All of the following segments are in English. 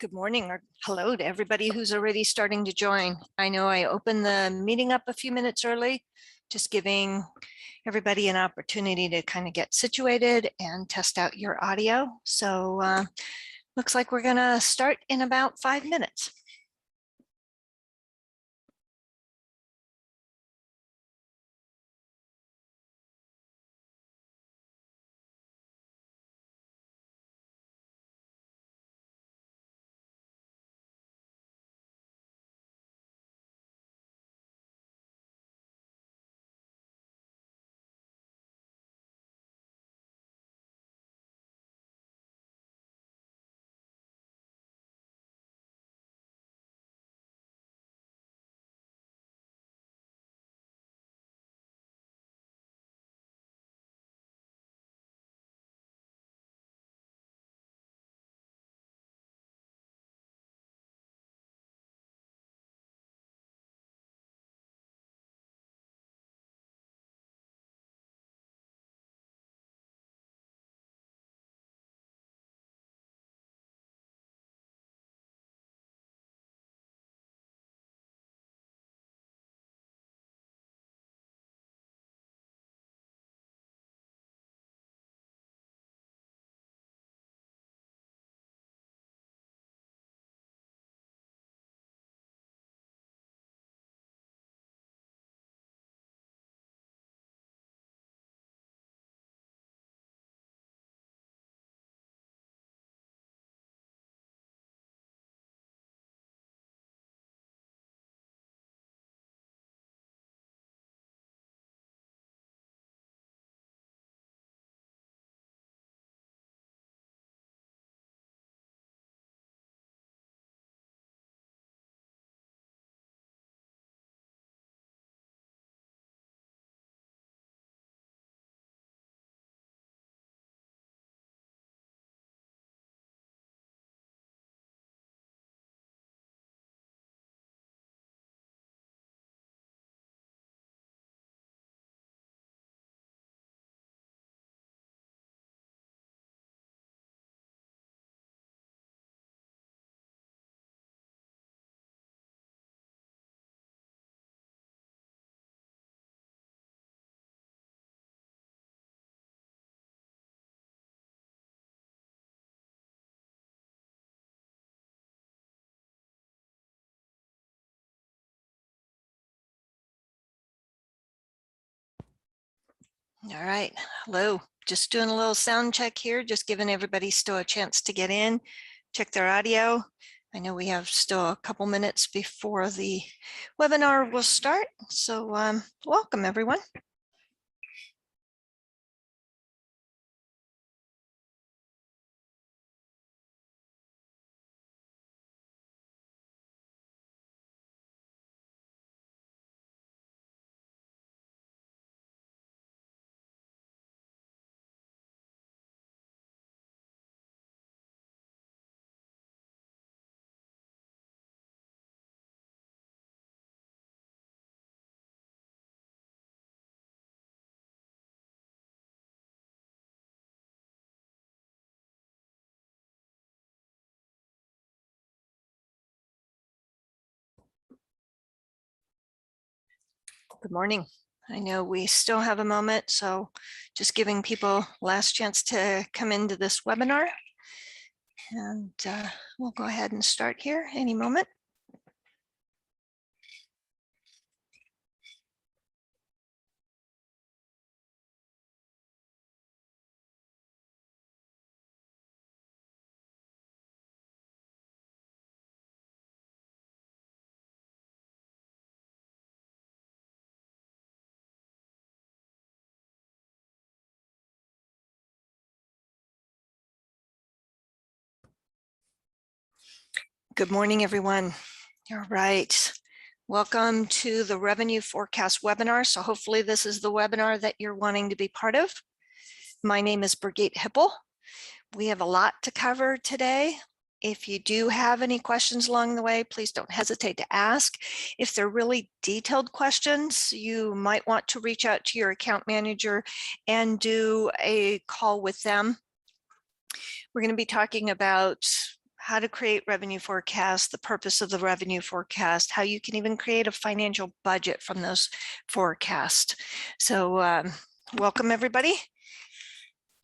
Good morning or hello to everybody who's already starting to join. I know I opened the meeting up a few minutes early, just giving everybody an opportunity to kind of get situated and test out your audio. So looks like we're going to start in about 5 minutes. All right, hello. Just doing a little sound check here, just giving everybody still a chance to get in, check their audio. I know we have still a couple minutes before the webinar will start. So welcome everyone. Good morning. I know we still have a moment, so just giving people last chance to come into this webinar. And we'll go ahead and start here any moment. Good morning, everyone. All right. Welcome to the Revenue Forecast webinar. So hopefully this is the webinar that you're wanting to be part of. My name is Brigitte Hippel. We have a lot to cover today. If you do have any questions along the way, please don't hesitate to ask. If they're really detailed questions, you might want to reach out to your account manager and do a call with them. We're going to be talking about how to create revenue forecasts, the purpose of the revenue forecast, how you can even create a financial budget from those forecasts. So welcome everybody.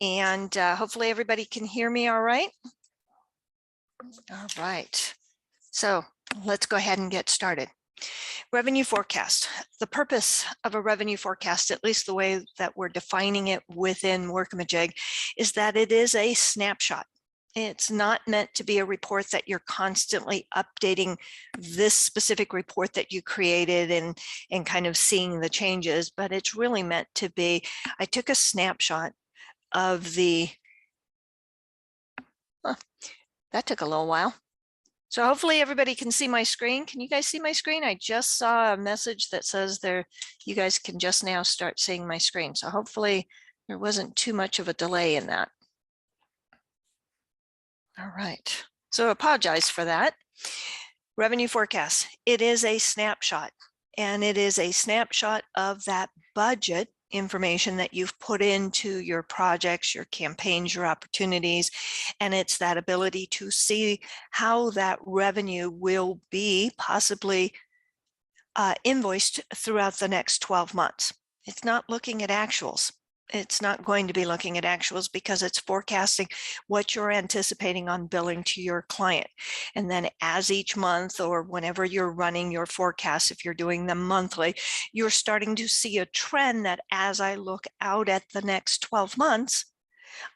And hopefully everybody can hear me all right. All right. So let's go ahead and get started. Revenue forecast. The purpose of a revenue forecast, at least the way that we're defining it within Workamajig, is that it is a snapshot. It's not meant to be a report that you're constantly updating this specific report that you created and kind of seeing the changes, but it's really meant to be, I took a snapshot of the, that took a little while. So hopefully everybody can see my screen. Can you guys see my screen? I just saw a message that says there, you guys can just now start seeing my screen. So hopefully there wasn't too much of a delay in that. All right, so apologize for that. Revenue forecast, it is a snapshot, and it is a snapshot of that budget information that you've put into your projects, your campaigns, your opportunities, and it's that ability to see how that revenue will be possibly invoiced throughout the next 12 months. It's not looking at actuals. It's not going to be looking at actuals because it's forecasting what you're anticipating on billing to your client. And then as each month or whenever you're running your forecasts, if you're doing them monthly, you're starting to see a trend that as I look out at the next 12 months,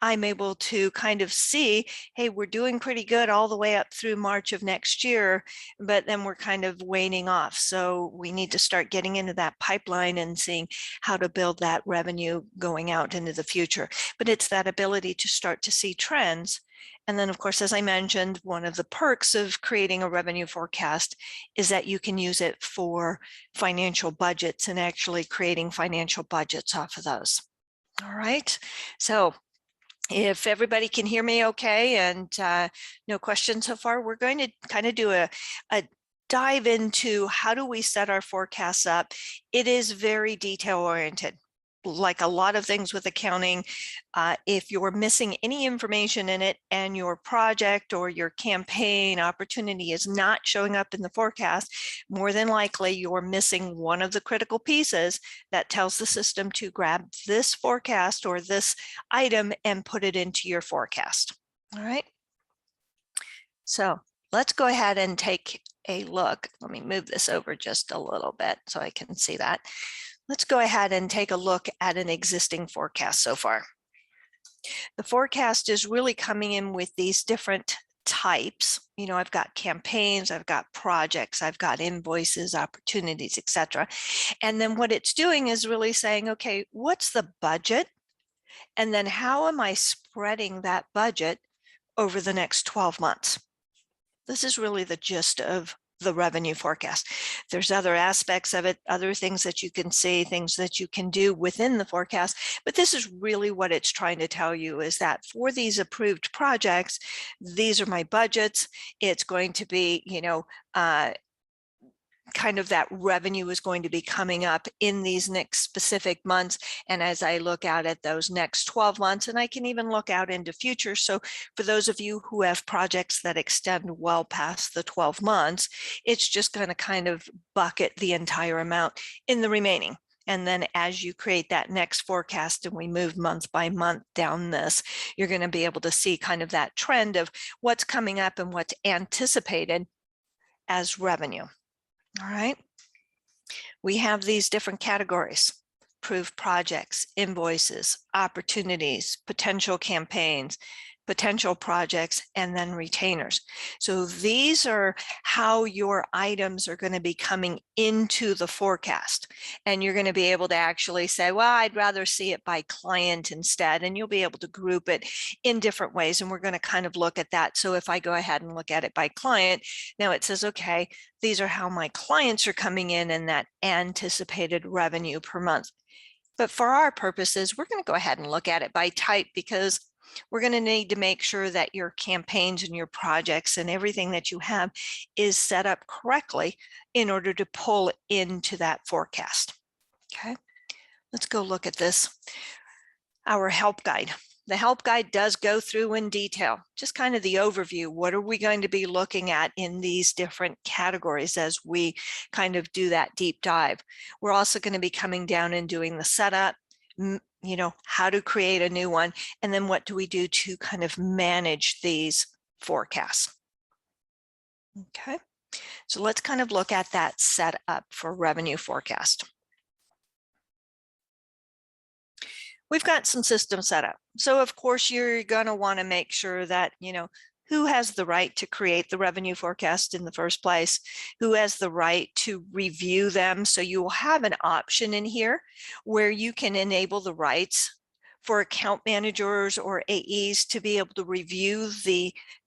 I'm able to kind of see, hey, we're doing pretty good all the way up through March of next year, but then we're kind of waning off. So we need to start getting into that pipeline and seeing how to build that revenue going out into the future. But it's that ability to start to see trends. And then, of course, as I mentioned, one of the perks of creating a revenue forecast is that you can use it for financial budgets and actually creating financial budgets off of those. All right, so if everybody can hear me okay and no questions so far, we're going to kind of do a dive into how do we set our forecasts up. It is very detail oriented. Like a lot of things with accounting, if you're missing any information in it and your project or your campaign opportunity is not showing up in the forecast, more than likely you're missing one of the critical pieces that tells the system to grab this forecast or this item and put it into your forecast. All right. So let's go ahead and take a look. Let me move this over just a little bit so I can see that. Let's go ahead and take a look at an existing forecast so far. The forecast is really coming in with these different types. You know, I've got campaigns, I've got projects, I've got invoices, opportunities, etc. And then what it's doing is really saying, okay, what's the budget? And then how am I spreading that budget over the next 12 months? This is really the gist of the revenue forecast. There's other aspects of it, other things that you can see, things that you can do within the forecast, but this is really what it's trying to tell you is that for these approved projects, these are my budgets. It's going to be, you know, kind of that revenue is going to be coming up in these next specific months. And as I look out at those next 12 months, and I can even look out into future. So for those of you who have projects that extend well past the 12 months, it's just going to kind of bucket the entire amount in the remaining. And then as you create that next forecast and we move month by month down this, you're going to be able to see kind of that trend of what's coming up and what's anticipated as revenue. All right, we have these different categories: approved projects, invoices, opportunities, potential campaigns, potential projects, and then retainers. So these are how your items are going to be coming into the forecast. And you're going to be able to actually say, well, I'd rather see it by client instead. And you'll be able to group it in different ways. And we're going to kind of look at that. So if I go ahead and look at it by client, now it says, okay, these are how my clients are coming in and that anticipated revenue per month. But for our purposes, we're going to go ahead and look at it by type because we're going to need to make sure that your campaigns and your projects and everything that you have is set up correctly in order to pull into that forecast. Okay, let's go look at this. Our help guide. The help guide does go through in detail, just kind of the overview. What are we going to be looking at in these different categories as we kind of do that deep dive? We're also going to be coming down and doing the setup, how to create a new one, and then what do we do to kind of manage these forecasts. Okay, so let's kind of look at that setup for revenue forecast. We've got some systems set up. So of course, you're going to want to make sure that, who has the right to create the revenue forecast in the first place, who has the right to review them. So you will have an option in here where you can enable the rights for account managers or AEs to be able to review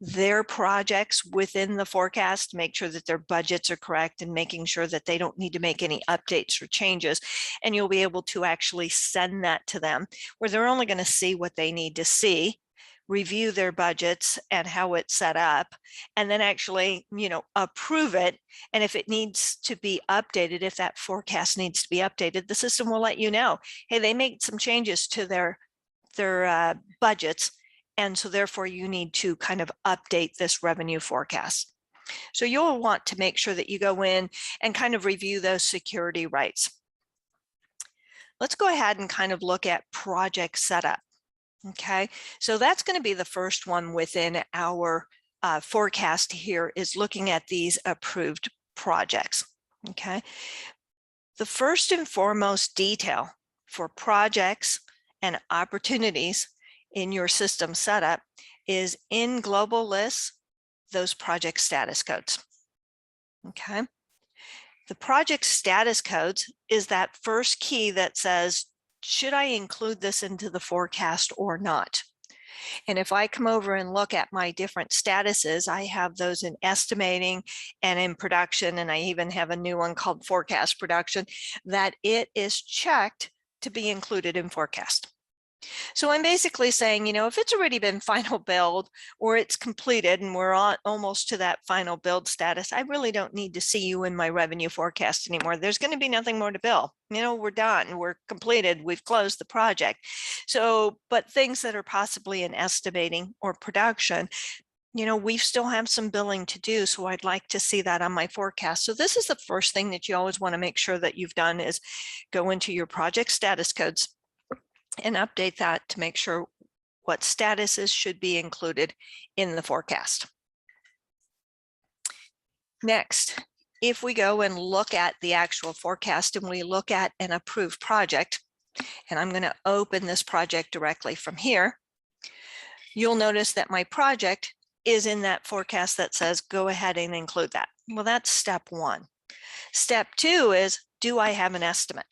their projects within the forecast, make sure that their budgets are correct and making sure that they don't need to make any updates or changes. And you'll be able to actually send that to them where they're only going to see what they need to see, review their budgets and how it's set up, and then actually, approve it. And if it needs to be updated, if that forecast needs to be updated, the system will let you know, hey, they made some changes to their budgets. And so therefore you need to kind of update this revenue forecast. So you'll want to make sure that you go in and kind of review those security rights. Let's go ahead and kind of look at project setup. Okay, so that's going to be the first one within our forecast here, is looking at these approved projects. Okay, the first and foremost detail for projects and opportunities in your system setup is in global lists, those project status codes. Okay, the project status codes is that first key that says, should I include this into the forecast or not? And if I come over and look at my different statuses, I have those in estimating and in production, and I even have a new one called forecast production, that it is checked to be included in forecast. So I'm basically saying, if it's already been final build or it's completed and we're almost to that final build status, I really don't need to see you in my revenue forecast anymore. There's going to be nothing more to bill. We're done, we're completed, we've closed the project. So, but things that are possibly in estimating or production, we still have some billing to do. So I'd like to see that on my forecast. So this is the first thing that you always want to make sure that you've done, is go into your project status codes and update that to make sure what statuses should be included in the forecast. Next, if we go and look at the actual forecast and we look at an approved project, and I'm going to open this project directly from here, you'll notice that my project is in that forecast that says go ahead and include that. Well, that's step one. Step two is, do I have an estimate?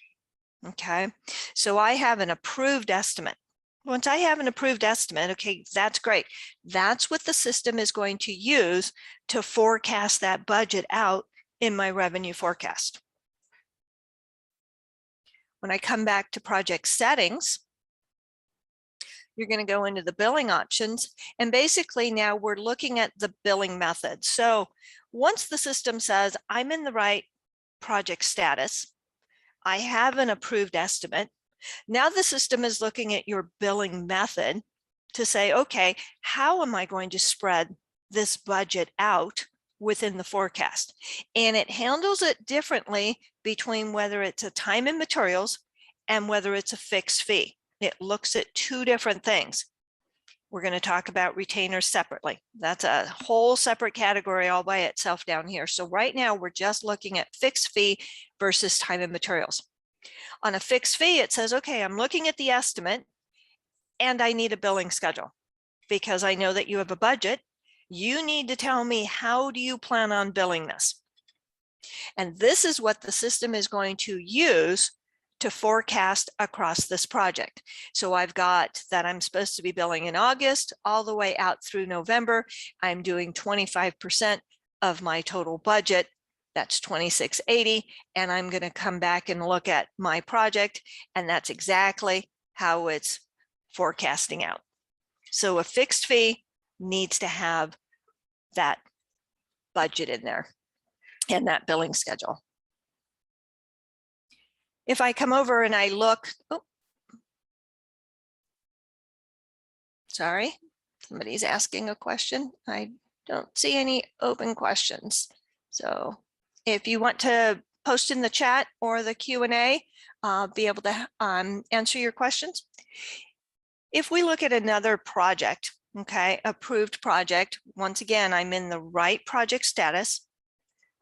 Okay, so I have an approved estimate. Once I have an approved estimate, okay, that's great. That's what the system is going to use to forecast that budget out in my revenue forecast. When I come back to project settings, you're going to go into the billing options, and basically now we're looking at the billing method. So once the system says I'm in the right project status, I have an approved estimate, now the system is looking at your billing method to say, okay, how am I going to spread this budget out within the forecast? And it handles it differently between whether it's a time and materials and whether it's a fixed fee. It looks at two different things. We're going to talk about retainers separately. That's a whole separate category all by itself down here. So right now we're just looking at fixed fee versus time and materials. On a fixed fee, it says, okay, I'm looking at the estimate and I need a billing schedule because I know that you have a budget. You need to tell me, how do you plan on billing this? And this is what the system is going to use to forecast across this project. So I've got that I'm supposed to be billing in August all the way out through November. I'm doing 25% of my total budget. That's 2680. And I'm going to come back and look at my project. And that's exactly how it's forecasting out. So a fixed fee needs to have that budget in there and that billing schedule. If I come over and I look, Sorry, somebody's asking a question. I don't see any open questions. So if you want to post in the chat or the Q&A, I'll be able to answer your questions. If we look at another project, okay, approved project, once again, I'm in the right project status.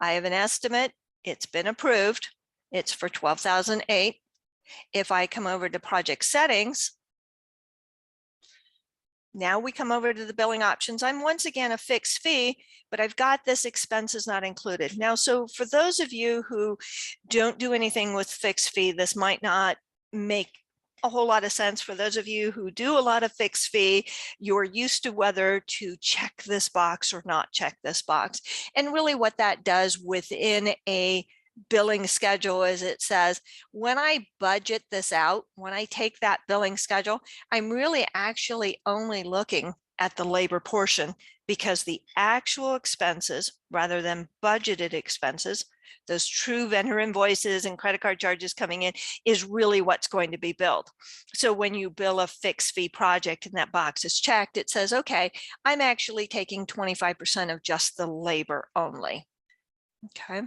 I have an estimate. It's been approved. It's for 12,008. If I come over to project settings, now we come over to the billing options. I'm once again a fixed fee, but I've got this expenses not included. Now, so for those of you who don't do anything with fixed fee, this might not make a whole lot of sense. For those of you who do a lot of fixed fee, you're used to whether to check this box or not check this box. And really what that does within a billing schedule is it says, when I budget this out, when I take that billing schedule, I'm really actually only looking at the labor portion, because the actual expenses rather than budgeted expenses, those true vendor invoices and credit card charges coming in, is really what's going to be billed. So when you bill a fixed fee project and that box is checked, it says, okay, I'm actually taking 25% of just the labor only. Okay.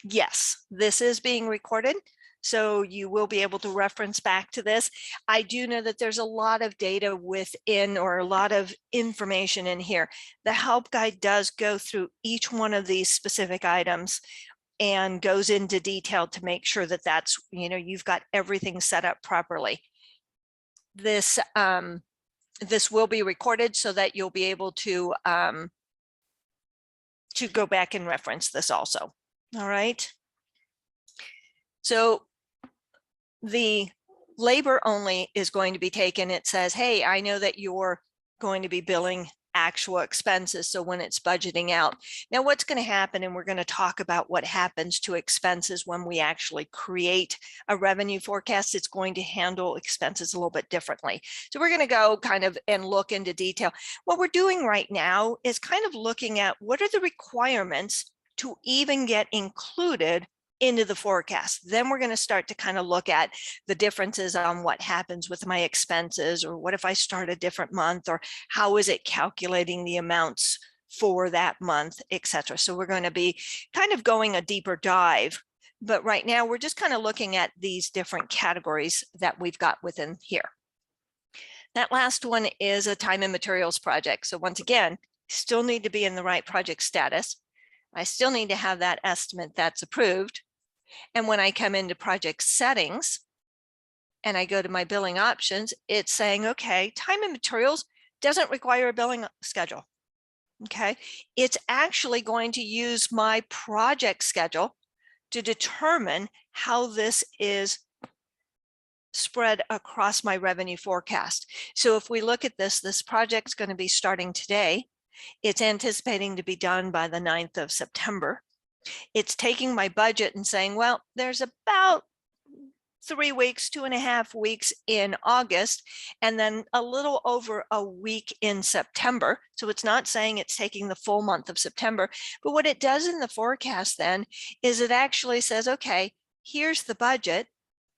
Yes, this is being recorded, so you will be able to reference back to this. I do know that there's a lot of data within, or a lot of information in here. The help guide does go through each one of these specific items and goes into detail to make sure that that's, you've got everything set up properly. This this will be recorded so that you'll be able to go back and reference this also. All right. So the labor only is going to be taken. It says, hey, I know that you're going to be billing actual expenses. So when it's budgeting out, now what's going to happen, and we're going to talk about what happens to expenses when we actually create a revenue forecast, it's going to handle expenses a little bit differently. So we're going to go kind of and look into detail. What we're doing right now is kind of looking at what are the requirements to even get included into the forecast. Then we're going to start to kind of look at the differences on what happens with my expenses, or what if I start a different month, or how is it calculating the amounts for that month, etc. So we're going to be kind of going a deeper dive, but right now we're just kind of looking at these different categories that we've got within here. That last one is a time and materials project. So once again, still need to be in the right project status. I still need to have that estimate that's approved. And when I come into project settings and I go to my billing options, it's saying, okay, time and materials doesn't require a billing schedule. Okay, it's actually going to use my project schedule to determine how this is spread across my revenue forecast. So if we look at this project's going to be starting today. It's anticipating to be done by the 9th of September. It's taking my budget and saying, well, there's about 3 weeks, 2.5 weeks in August, and then a little over a week in September. So it's not saying it's taking the full month of September, but what it does in the forecast then is it actually says, okay, here's the budget.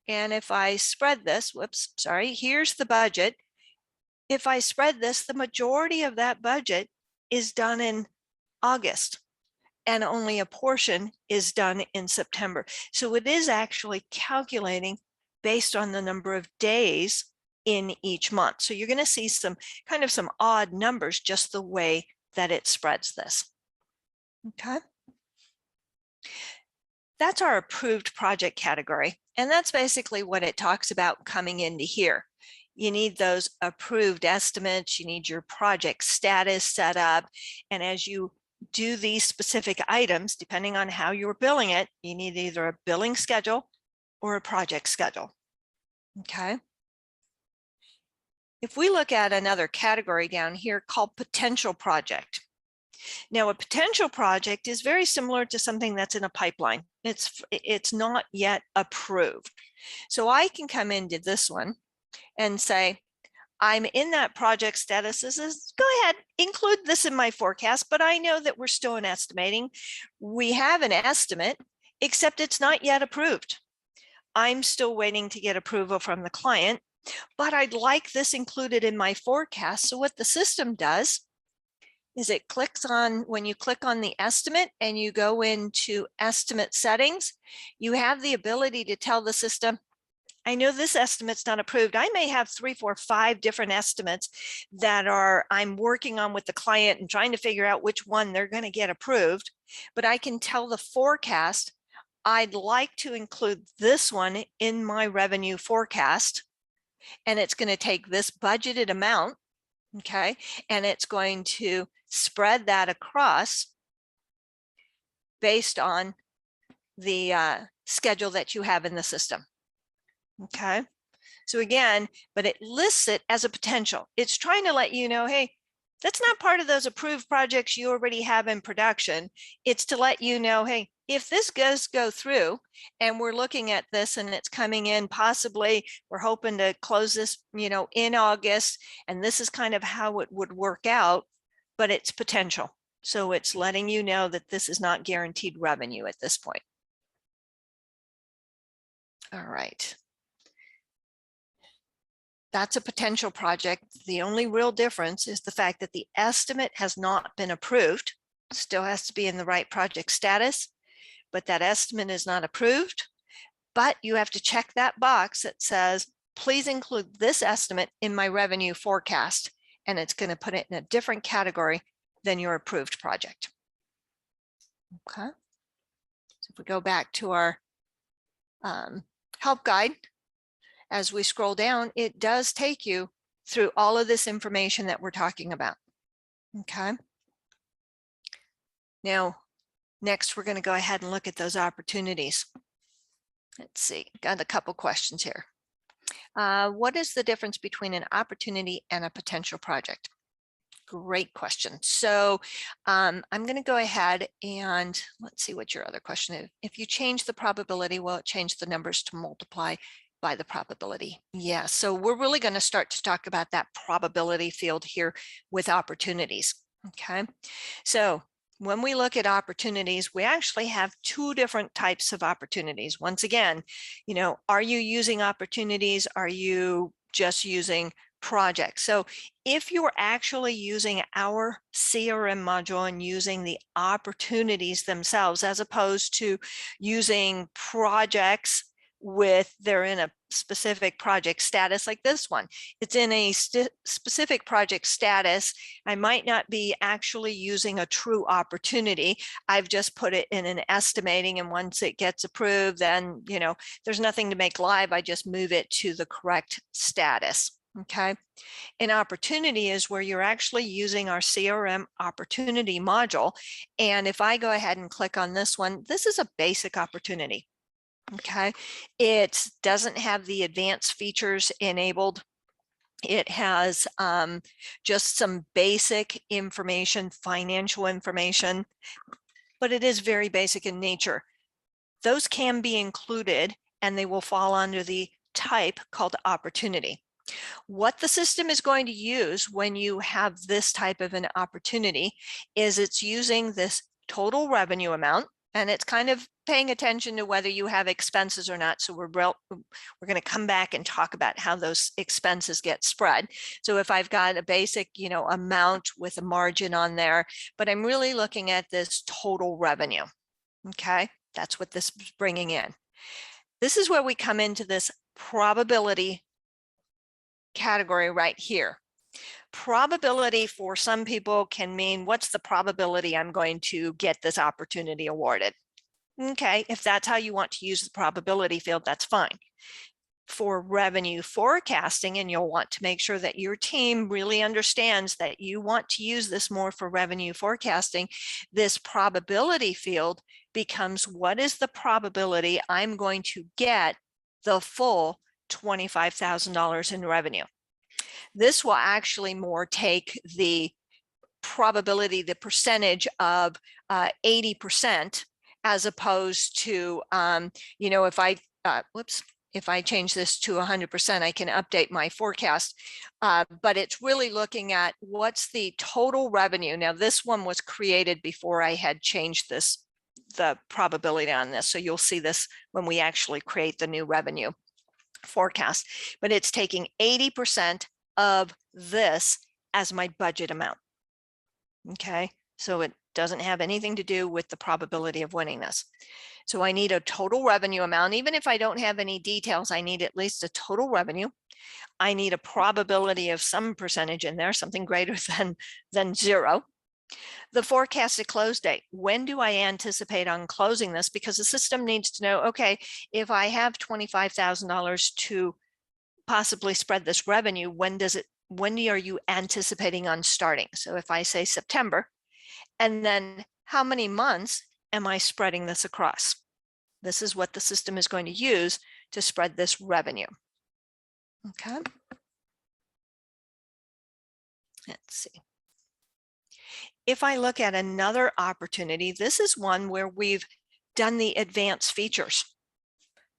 And if I spread this, here's the budget. If I spread this, the majority of that budget is done in August, and only a portion is done in September. So it is actually calculating based on the number of days in each month. So you're going to see some odd numbers just the way that it spreads this. Okay. That's our approved project category. And that's basically what it talks about coming into here. You need those approved estimates, you need your project status set up. And as you do these specific items, depending on how you're billing it, you need either a billing schedule or a project schedule. Okay. If we look at another category down here called potential project. Now, a potential project is very similar to something that's in a pipeline. It's not yet approved. So I can come into this one and say, I'm in that project status. This is, go ahead, include this in my forecast, but I know that we're still in estimating. We have an estimate, except it's not yet approved. I'm still waiting to get approval from the client but I'd like this included in my forecast. So what the system does is it clicks on, when you click on the estimate and you go into estimate settings, you have the ability to tell the system, I know this estimate's not approved. I may have 3, 4, 5 different estimates that I'm working on with the client and trying to figure out which one they're going to get approved. But I can tell the forecast, I'd like to include this one in my revenue forecast. And it's going to take this budgeted amount, okay, and it's going to spread that across based on the schedule that you have in the system. Okay, so again, but it lists it as a potential. It's trying to let you know, hey, that's not part of those approved projects you already have in production. It's to let you know, hey, if this does go through and we're looking at this and it's coming in, possibly we're hoping to close this, in August, and this is kind of how it would work out, but it's potential. So it's letting you know that this is not guaranteed revenue at this point. All right. That's a potential project. The only real difference is the fact that the estimate has not been approved. Still has to be in the right project status, but that estimate is not approved. But you have to check that box that says, please include this estimate in my revenue forecast. And it's going to put it in a different category than your approved project. Okay. So if we go back to our help guide, as we scroll down, it does take you through all of this information that we're talking about. Okay. Now, next, we're going to go ahead and look at those opportunities. Let's see, got a couple questions here. What is the difference between an opportunity and a potential project? Great question. So I'm going to go ahead and let's see what your other question is. If you change the probability, will it change the numbers to multiply by the probability? Yeah, so we're really going to start to talk about that probability field here with opportunities. Okay, so when we look at opportunities, we actually have 2 different types of opportunities. Once again, are you using opportunities? Are you just using projects? So if you're actually using our CRM module and using the opportunities themselves, as opposed to using projects they're in a specific project status like this one, it's in a specific project status. I might not be actually using a true opportunity. I've just put it in an estimating, and once it gets approved, then there's nothing to make live. I just move it to the correct status. Okay, an opportunity is where you're actually using our CRM opportunity module. And if I go ahead and click on this one, this is a basic opportunity. Okay, it doesn't have the advanced features enabled. It has just some basic information, financial information, but it is very basic in nature. Those can be included and they will fall under the type called opportunity. What the system is going to use when you have this type of an opportunity is it's using this total revenue amount, and it's kind of paying attention to whether you have expenses or not. So we're going to come back and talk about how those expenses get spread. So if I've got a basic, amount with a margin on there, but I'm really looking at this total revenue. Okay, that's what this is bringing in. This is where we come into this probability category right here. Probability for some people can mean, what's the probability I'm going to get this opportunity awarded? Okay, if that's how you want to use the probability field, that's fine. For revenue forecasting, and you'll want to make sure that your team really understands that you want to use this more for revenue forecasting, this probability field becomes, what is the probability I'm going to get the full $25,000 in revenue? This will actually more take the probability, the percentage of 80%, as opposed to, if I change this to 100%, I can update my forecast. But it's really looking at what's the total revenue. Now, this one was created before I had changed the probability on this. So you'll see this when we actually create the new revenue. forecast, but it's taking 80% of this as my budget amount. Okay, so it doesn't have anything to do with the probability of winning this. So I need a total revenue amount. Even if I don't have any details, I need at least a total revenue. I need a probability of some percentage in there, something greater than 0. The forecasted close date. When do I anticipate on closing this? Because the system needs to know, okay, if I have $25,000 to possibly spread this revenue, when are you anticipating on starting? So if I say September, and then how many months am I spreading this across? This is what the system is going to use to spread this revenue. Okay. Let's see. If I look at another opportunity, this is one where we've done the advanced features.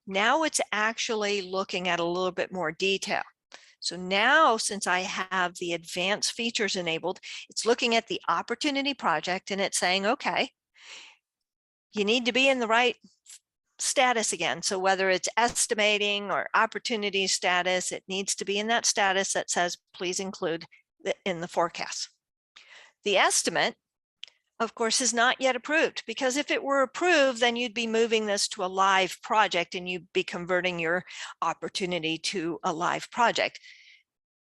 Now it's actually looking at a little bit more detail. So now, since I have the advanced features enabled, it's looking at the opportunity project and it's saying, okay, you need to be in the right status again. So whether it's estimating or opportunity status, it needs to be in that status that says, please include in the forecast. The estimate, of course, is not yet approved, because if it were approved, then you'd be moving this to a live project and you'd be converting your opportunity to a live project.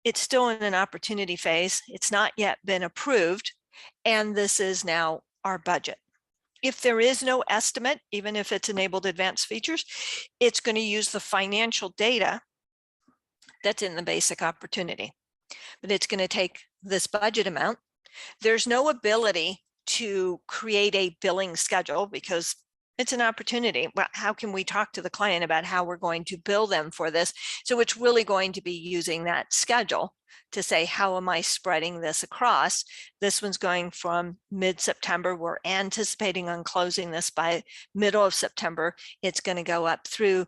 It's still in an opportunity phase. It's not yet been approved. And this is now our budget. If there is no estimate, even if it's enabled advanced features, it's going to use the financial data that's in the basic opportunity. But it's going to take this budget amount. There's no ability to create a billing schedule because it's an opportunity. Well, how can we talk to the client about how we're going to bill them for this? So it's really going to be using that schedule to say, how am I spreading this across? This one's going from mid-September. We're anticipating on closing this by middle of September. It's going to go up through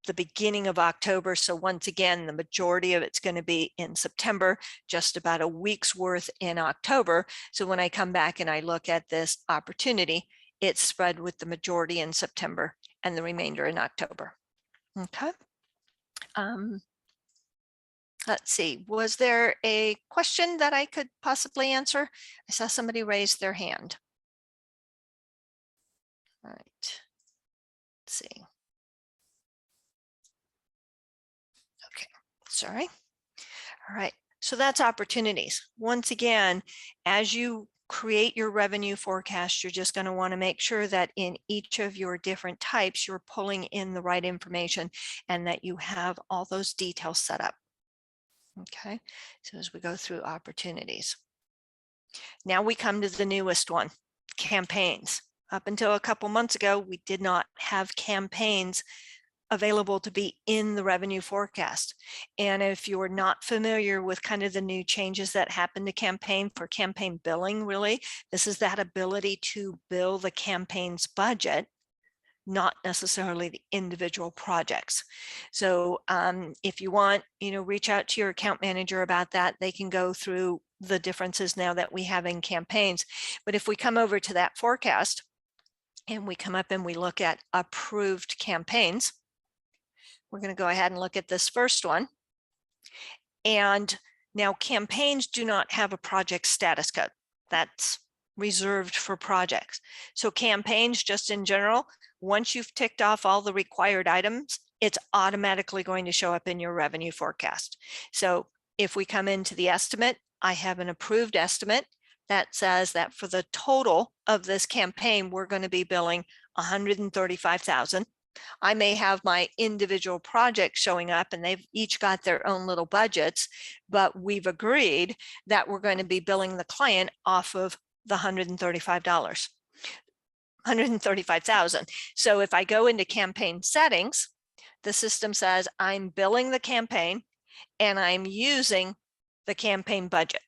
the beginning of October. So once again, the majority of it's going to be in September, just about a week's worth in October. So when I come back and I look at this opportunity, it's spread with the majority in September and the remainder in October. Okay. Let's see, was there a question that I could possibly answer? I saw somebody raise their hand. All right, let's see. Okay, sorry. All right, so that's opportunities. Once again, as you create your revenue forecast, you're just going to want to make sure that in each of your different types, you're pulling in the right information and that you have all those details set up. Okay, so as we go through opportunities. Now we come to the newest one, campaigns. Up until a couple months ago, we did not have campaigns available to be in the revenue forecast. And if you're not familiar with kind of the new changes that happened to campaign for campaign billing, really, this is that ability to bill the campaign's budget, not necessarily the individual projects. So if you want, reach out to your account manager about that. They can go through the differences now that we have in campaigns. But if we come over to that forecast and we come up and we look at approved campaigns, we're going to go ahead and look at this first one. And now campaigns do not have a project status code. That's reserved for projects. So campaigns, just in general, once you've ticked off all the required items, it's automatically going to show up in your revenue forecast. So if we come into the estimate, I have an approved estimate that says that for the total of this campaign, we're going to be billing $135,000. I may have my individual projects showing up and they've each got their own little budgets, but we've agreed that we're going to be billing the client off of the $135,000. So if I go into campaign settings, the system says I'm billing the campaign and I'm using the campaign budget.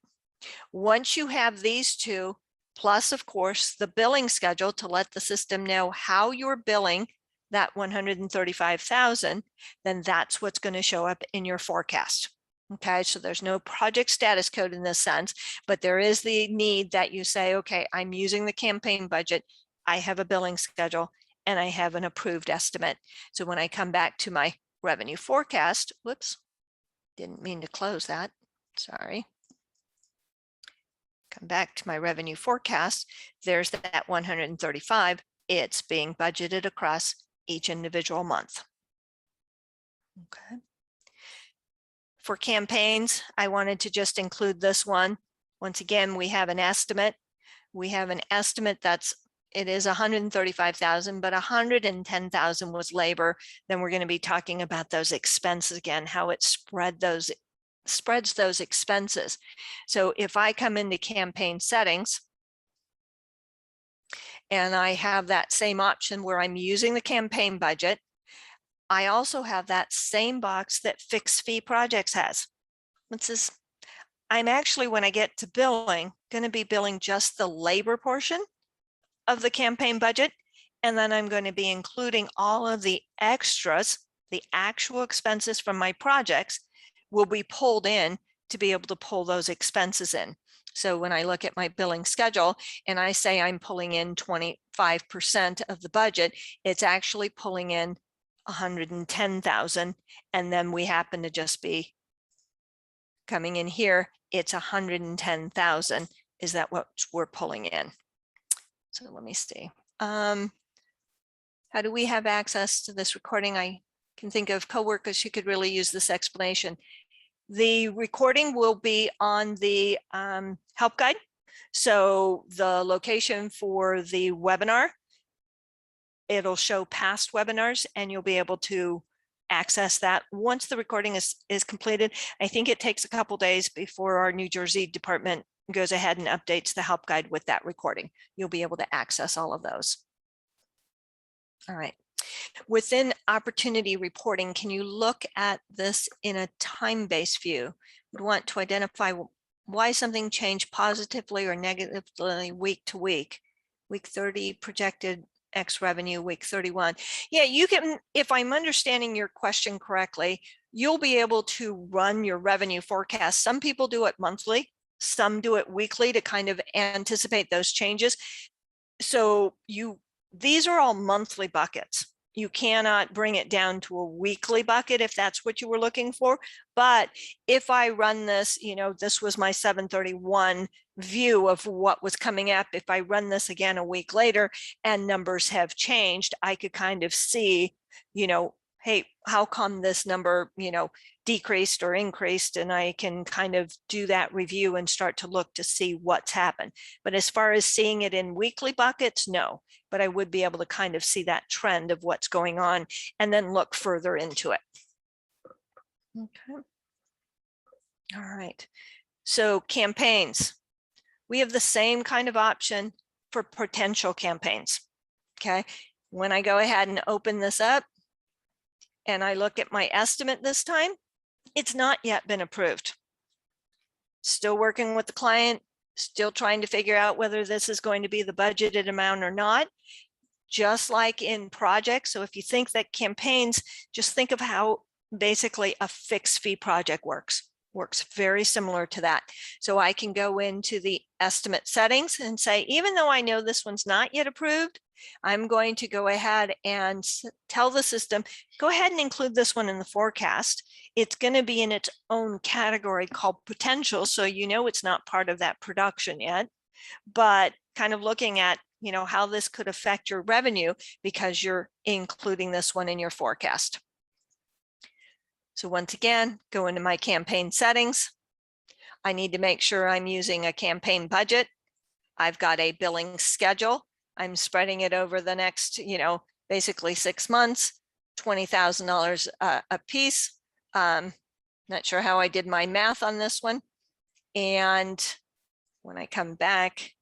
Once you have these two, plus of course the billing schedule to let the system know how you're billing that $135,000, then that's what's going to show up in your forecast. Okay, so there's no project status code in this sense, but there is the need that you say, okay, I'm using the campaign budget, I have a billing schedule, and I have an approved estimate. So when I come back to my revenue forecast, whoops, didn't mean to close that, sorry. Come back to my revenue forecast, there's that 135. It's being budgeted across each individual month. Okay. For campaigns, I wanted to just include this one. Once again, we have an estimate. We have an estimate it is 135,000, but 110,000 was labor. Then we're going to be talking about those expenses again, how it spreads those expenses. So if I come into campaign settings and I have that same option where I'm using the campaign budget, I also have that same box that fixed fee projects has. I'm actually, when I get to billing, going to be billing just the labor portion of the campaign budget. And then I'm going to be including all of the extras, the actual expenses from my projects will be pulled in to be able to pull those expenses in. So when I look at my billing schedule and I say I'm pulling in 25% of the budget, it's actually pulling in 110,000. And then we happen to just be coming in here. It's 110,000. Is that what we're pulling in? So let me see. How do we have access to this recording? I can think of coworkers who could really use this explanation. The recording will be on the help guide. So the location for the webinar, it'll show past webinars and you'll be able to access that once the recording is completed. I think it takes a couple days before our New Jersey department goes ahead and updates the help guide with that recording. You'll be able to access all of those. All right. Within opportunity reporting, can you look at this in a time-based view? We want to identify why something changed positively or negatively week to week. Week 30 projected X revenue, week 31. Yeah, you can, if I'm understanding your question correctly, you'll be able to run your revenue forecast. Some people do it monthly. Some do it weekly to kind of anticipate those changes. So these are all monthly buckets. You cannot bring it down to a weekly bucket if that's what you were looking for. But if I run this, this was my 731 view of what was coming up. If I run this again a week later and numbers have changed, I could kind of see, hey, how come this number, decreased or increased? And I can kind of do that review and start to look to see what's happened. But as far as seeing it in weekly buckets, no, but I would be able to kind of see that trend of what's going on and then look further into it. Okay. All right. So campaigns, we have the same kind of option for potential campaigns. Okay. When I go ahead and open this up and I look at my estimate this time, it's not yet been approved. Still working with the client, still trying to figure out whether this is going to be the budgeted amount or not, just like in projects. So if you think that campaigns, just think of how basically a fixed fee project works very similar to that. So I can go into the estimate settings and say, even though I know this one's not yet approved, I'm going to go ahead and tell the system, go ahead and include this one in the forecast. It's going to be in its own category called potential. So it's not part of that production yet, but kind of looking at, how this could affect your revenue because you're including this one in your forecast. So once again, go into my campaign settings. I need to make sure I'm using a campaign budget. I've got a billing schedule. I'm spreading it over the next, basically 6 months, $20,000 a piece. Not sure how I did my math on this one. And when I come back,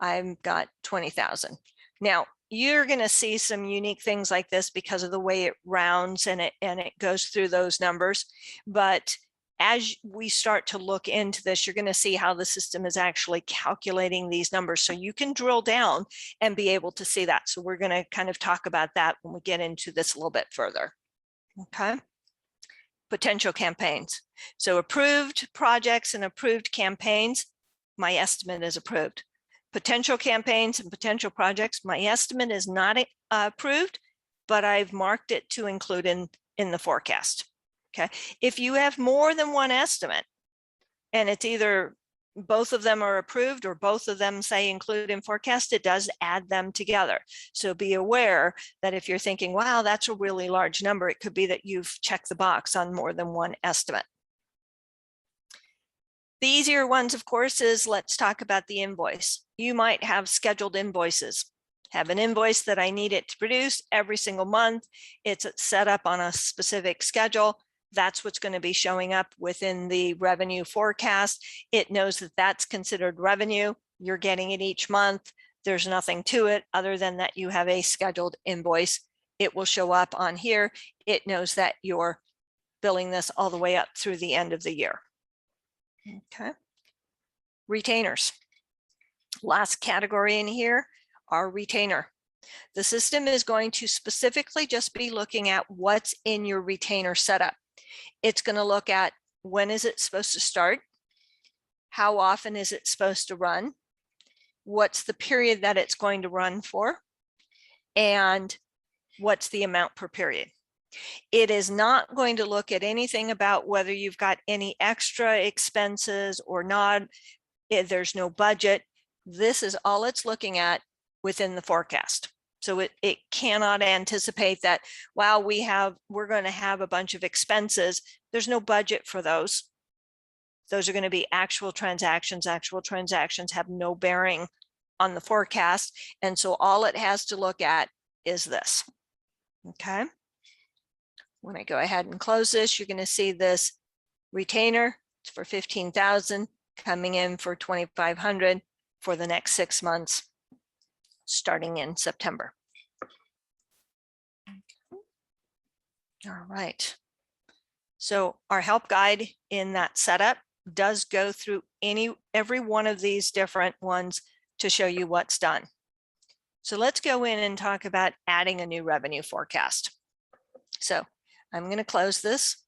I've got 20,000. Now, you're going to see some unique things like this because of the way it rounds and it goes through those numbers. But as we start to look into this, you're going to see how the system is actually calculating these numbers. So you can drill down and be able to see that. So we're going to kind of talk about that when we get into this a little bit further. Okay. Potential campaigns. So approved projects and approved campaigns, my estimate is approved. Potential campaigns and potential projects, my estimate is not approved, but I've marked it to include in in the forecast. Okay. If you have more than one estimate and it's either both of them are approved or both of them say include in forecast, it does add them together. So be aware that if you're thinking, wow, that's a really large number, it could be that you've checked the box on more than one estimate. The easier ones, of course, is let's talk about the invoice. You might have scheduled invoices. Have an invoice that I need it to produce every single month. It's set up on a specific schedule. That's what's going to be showing up within the revenue forecast. It knows that that's considered revenue. You're getting it each month. There's nothing to it other than that you have a scheduled invoice. It will show up on here. It knows that you're billing this all the way up through the end of the year. Okay. Retainers. Last category in here are retainer. The system is going to specifically just be looking at what's in your retainer setup. It's going to look at when is it supposed to start? How often is it supposed to run? What's the period that it's going to run for? And what's the amount per period? It is not going to look at anything about whether you've got any extra expenses or not. There's no budget. This is all it's looking at within the forecast. So it cannot anticipate that, wow, we're going to have a bunch of expenses. There's no budget for those. Those are going to be actual transactions. Actual transactions have no bearing on the forecast. And so all it has to look at is this. Okay. When I go ahead and close this, you're going to see this retainer for 15,000 coming in for 2,500 for the next 6 months, starting in September. All right. So our help guide in that setup does go through every one of these different ones to show you what's done. So let's go in and talk about adding a new revenue forecast. So I'm going to close this.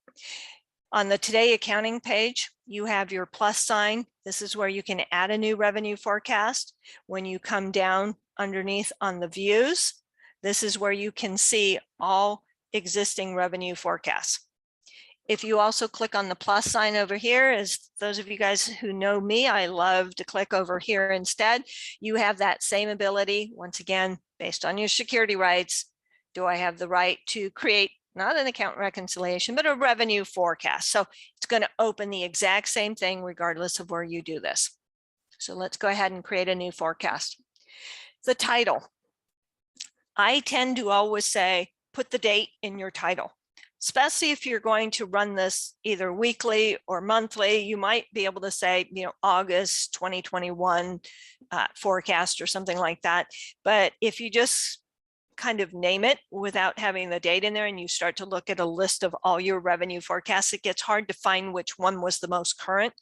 On the Today Accounting page, you have your plus sign. This is where you can add a new revenue forecast. When you come down underneath on the views, this is where you can see all existing revenue forecasts. If you also click on the plus sign over here, as those of you guys who know me, I love to click over here instead. You have that same ability, once again, based on your security rights. Do I have the right to create not an account reconciliation, but a revenue forecast? So it's going to open the exact same thing regardless of where you do this. So let's go ahead and create a new forecast. The title. I tend to always say, put the date in your title, especially if you're going to run this either weekly or monthly. You might be able to say, August 2021 forecast or something like that. But if you just kind of name it without having the date in there and you start to look at a list of all your revenue forecasts, it gets hard to find which one was the most current.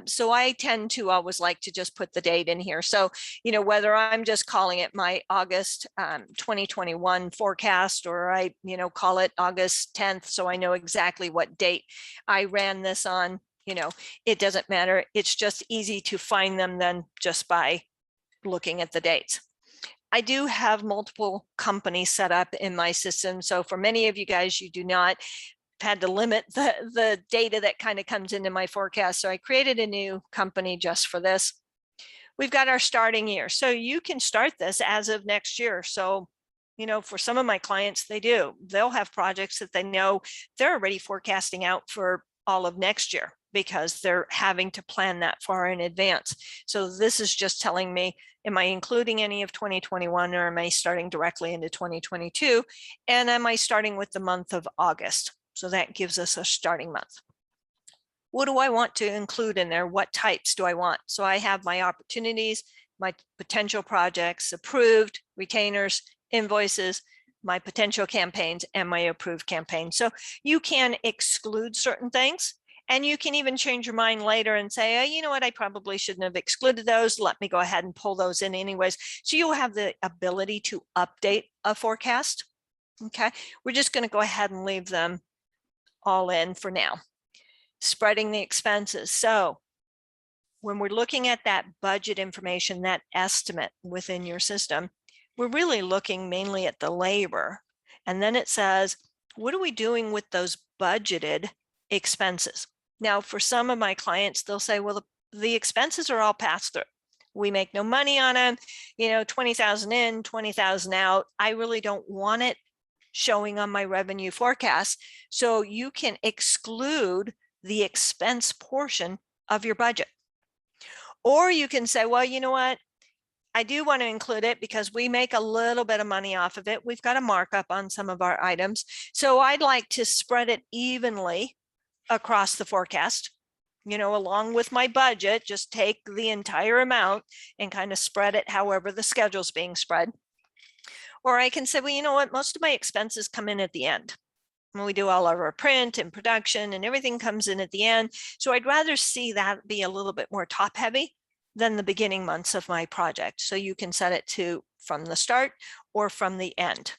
So I tend to always like to just put the date in here. So, whether I'm just calling it my August 2021 forecast, or I, call it August 10th, so I know exactly what date I ran this on, it doesn't matter. It's just easy to find them then just by looking at the dates. I do have multiple companies set up in my system. So for many of you guys, you do not had to limit the data that kind of comes into my forecast. So I created a new company just for this. We've got our starting year. So you can start this as of next year. So, for some of my clients, they'll have projects that they know they're already forecasting out for all of next year because they're having to plan that far in advance. So this is just telling me, am I including any of 2021, or am I starting directly into 2022? And am I starting with the month of August? So that gives us a starting month. What do I want to include in there? What types do I want? So I have my opportunities, my potential projects, approved, retainers, invoices, my potential campaigns, and my approved campaigns. So you can exclude certain things. And you can even change your mind later and say, oh, you know what, I probably shouldn't have excluded those. Let me go ahead and pull those in anyways. So you'll have the ability to update a forecast. Okay, we're just going to go ahead and leave them all in for now. Spreading the expenses. So when we're looking at that budget information, that estimate within your system, we're really looking mainly at the labor. And then it says, what are we doing with those budgeted expenses? Now, for some of my clients, they'll say, well, the expenses are all passed through. We make no money on them, 20,000 in, 20,000 out. I really don't want it showing on my revenue forecast. So you can exclude the expense portion of your budget. Or you can say, well, you know what? I do want to include it because we make a little bit of money off of it. We've got a markup on some of our items. So I'd like to spread it evenly across the forecast, along with my budget, just take the entire amount and kind of spread it however the schedule's being spread. Or I can say, well, you know what? Most of my expenses come in at the end. When we do all of our print and production and everything comes in at the end. So I'd rather see that be a little bit more top heavy than the beginning months of my project. So you can set it to from the start or from the end.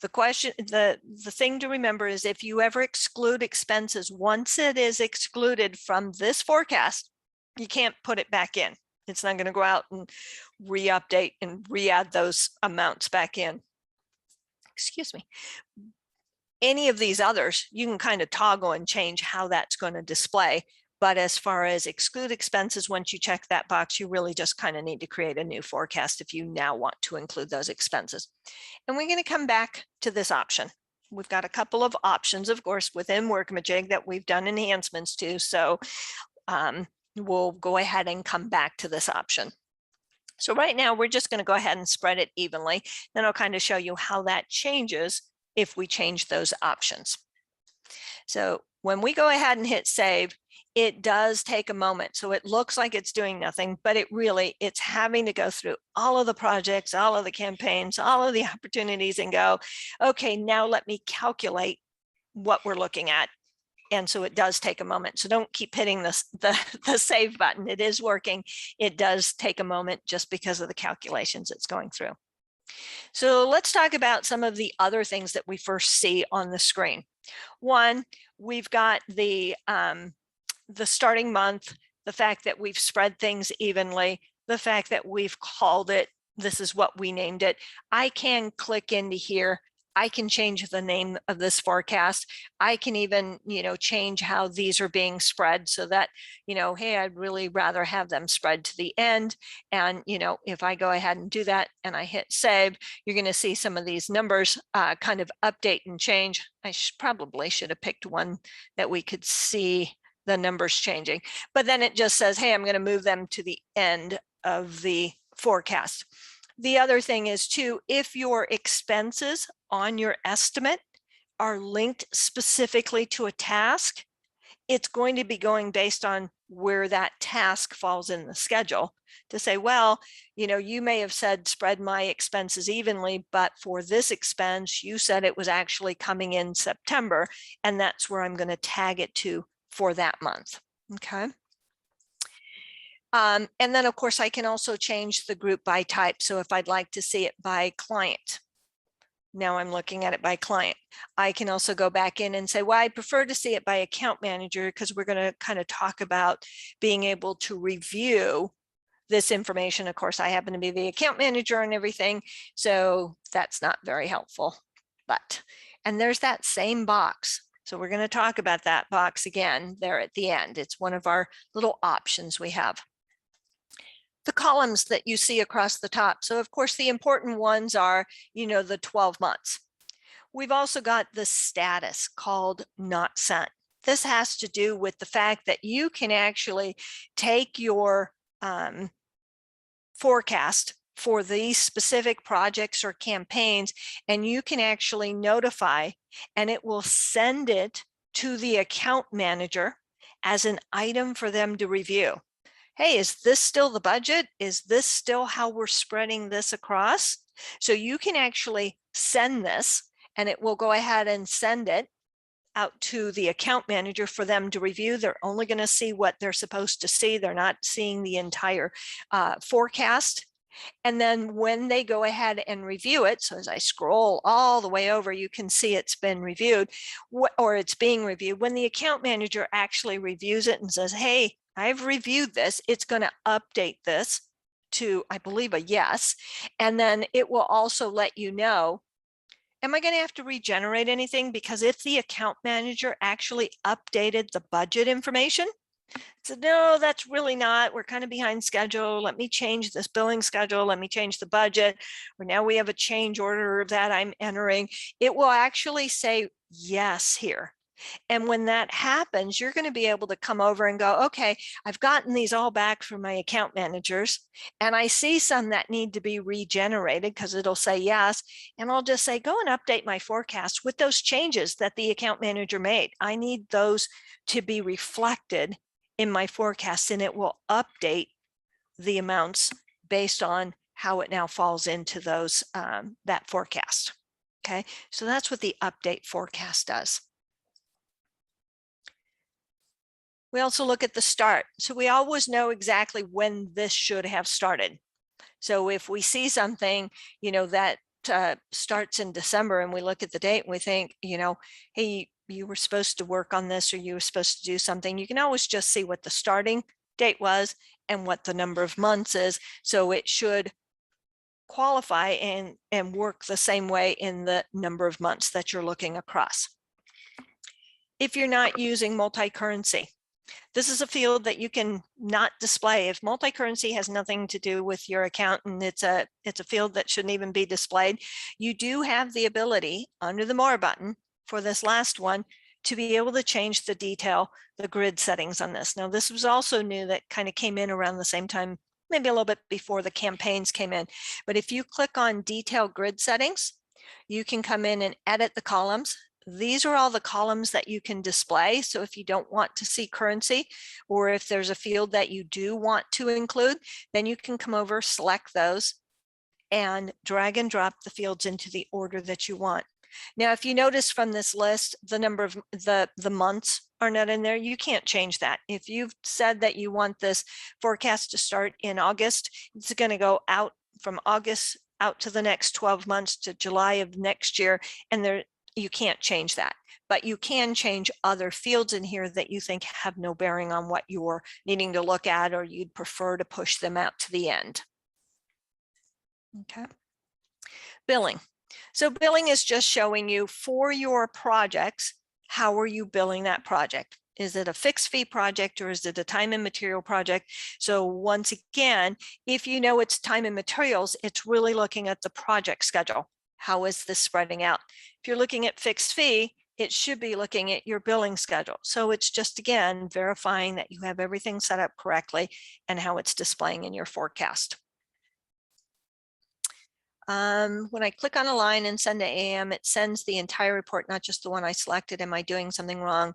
The question, the thing to remember is if you ever exclude expenses, once it is excluded from this forecast, you can't put it back in. It's not going to go out and re-update and re-add those amounts back in. Excuse me. Any of these others, you can kind of toggle and change how that's going to display. But as far as exclude expenses, once you check that box, you really just kind of need to create a new forecast if you now want to include those expenses. And we're going to come back to this option. We've got a couple of options, of course, within Workamajig that we've done enhancements to. So we'll go ahead and come back to this option. So right now, we're just going to go ahead and spread it evenly. Then I'll kind of show you how that changes if we change those options. So when we go ahead and hit save, it does take a moment. So it looks like it's doing nothing, but it's having to go through all of the projects, all of the campaigns, all of the opportunities and go, okay, now let me calculate what we're looking at. And so it does take a moment. So don't keep hitting the save button. It is working. It does take a moment just because of the calculations it's going through. So let's talk about some of the other things that we first see on the screen. One, we've got the starting month, the fact that we've spread things evenly, the fact that we've called it, this is what we named it. I can click into here. I can change the name of this forecast. I can even, change how these are being spread so that, hey, I'd really rather have them spread to the end. And, if I go ahead and do that and I hit save, you're going to see some of these numbers kind of update and change. I probably should have picked one that we could see the numbers changing, but then it just says, hey, I'm going to move them to the end of the forecast. The other thing is too, if your expenses on your estimate are linked specifically to a task, it's going to be going based on where that task falls in the schedule to say, well, you may have said spread my expenses evenly, but for this expense, you said it was actually coming in September, and that's where I'm going to tag it to for that month. Okay. And then, of course, I can also change the group by type. So if I'd like to see it by client, now I'm looking at it by client. I can also go back in and say, well, I prefer to see it by account manager because we're going to kind of talk about being able to review this information. Of course, I happen to be the account manager and everything, so that's not very helpful. And there's that same box. So we're going to talk about that box again there at the end. It's one of our little options we have. The columns that you see across the top. So of course, the important ones are, the 12 months. We've also got the status called not sent. This has to do with the fact that you can actually take your forecast for these specific projects or campaigns, and you can actually notify, and it will send it to the account manager as an item for them to review. Hey, is this still the budget? Is this still how we're spreading this across? So you can actually send this, and it will go ahead and send it out to the account manager for them to review. They're only going to see what they're supposed to see. They're not seeing the entire forecast. And then when they go ahead and review it, so as I scroll all the way over, you can see it's been reviewed or it's being reviewed. When the account manager actually reviews it and says, hey, I've reviewed this, it's going to update this to, I believe, a yes. And then it will also let you know, am I going to have to regenerate anything? Because if the account manager actually updated the budget information, so no, that's really not, we're kind of behind schedule. Let me change this billing schedule. Let me change the budget. Or now we have a change order that I'm entering. It will actually say yes here. And when that happens, you're going to be able to come over and go, okay, I've gotten these all back from my account managers, and I see some that need to be regenerated because it'll say yes. And I'll just say, go and update my forecast with those changes that the account manager made. I need those to be reflected in my forecast, and it will update the amounts based on how it now falls into those that forecast. Okay, so that's what the update forecast does. We also look at the start. So we always know exactly when this should have started. So if we see something, that starts in December and we look at the date and we think, hey, you were supposed to work on this or you were supposed to do something, you can always just see what the starting date was and what the number of months is. So it should qualify and work the same way in the number of months that you're looking across. If you're not using multi-currency, this is a field that you can not display. If multi-currency has nothing to do with your account and it's a field that shouldn't even be displayed, you do have the ability under the More button for this last one to be able to change the detail, the grid settings on this. Now, this was also new that kind of came in around the same time, maybe a little bit before the campaigns came in. But if you click on detail grid settings, you can come in and edit the columns. These are all the columns that you can display. So if you don't want to see currency, or if there's a field that you do want to include, then you can come over, select those, and drag and drop the fields into the order that you want. Now, if you notice from this list, the number of the months are not in there. You can't change that. If you've said that you want this forecast to start in August, it's going to go out from August out to the next 12 months to July of next year, and you can't change that. But you can change other fields in here that you think have no bearing on what you're needing to look at, or you'd prefer to push them out to the end. Okay. Billing. So billing is just showing you for your projects, how are you billing that project? Is it a fixed fee project or is it a time and material project? So once again, if you know it's time and materials, it's really looking at the project schedule. How is this spreading out? If you're looking at fixed fee, it should be looking at your billing schedule. So it's just, again, verifying that you have everything set up correctly and how it's displaying in your forecast. When I click on a line and send to AM, it sends the entire report, not just the one I selected. Am I doing something wrong?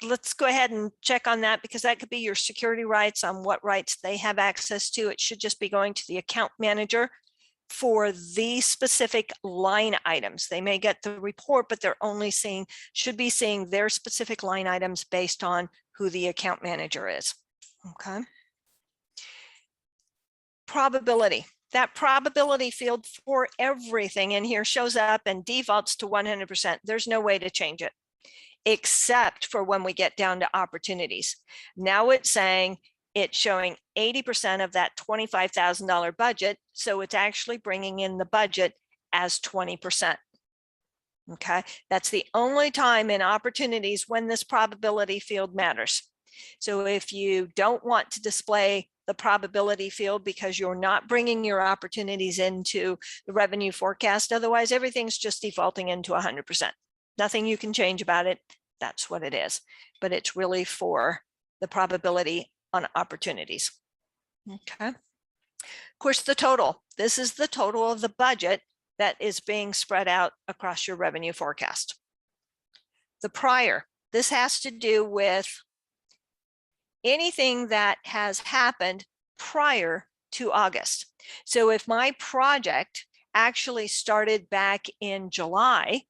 Let's go ahead and check on that, because that could be your security rights, on what rights they have access to. It should just be going to the account manager for these specific line items. They may get the report, but they're only should be seeing their specific line items based on who the account manager is. Okay. Probability. That probability field for everything in here shows up and defaults to 100%. There's no way to change it, except for when we get down to opportunities. Now it's saying it's showing 80% of that $25,000 budget. So it's actually bringing in the budget as 20%. Okay, that's the only time in opportunities when this probability field matters. So if you don't want to display the probability field because you're not bringing your opportunities into the revenue forecast, otherwise everything's just defaulting into 100%. Nothing you can change about it. That's what it is. But it's really for the probability on opportunities. Okay. Of course, the total. This is the total of the budget that is being spread out across your revenue forecast. The prior. This has to do with anything that has happened prior to August. So if my project actually started back in July,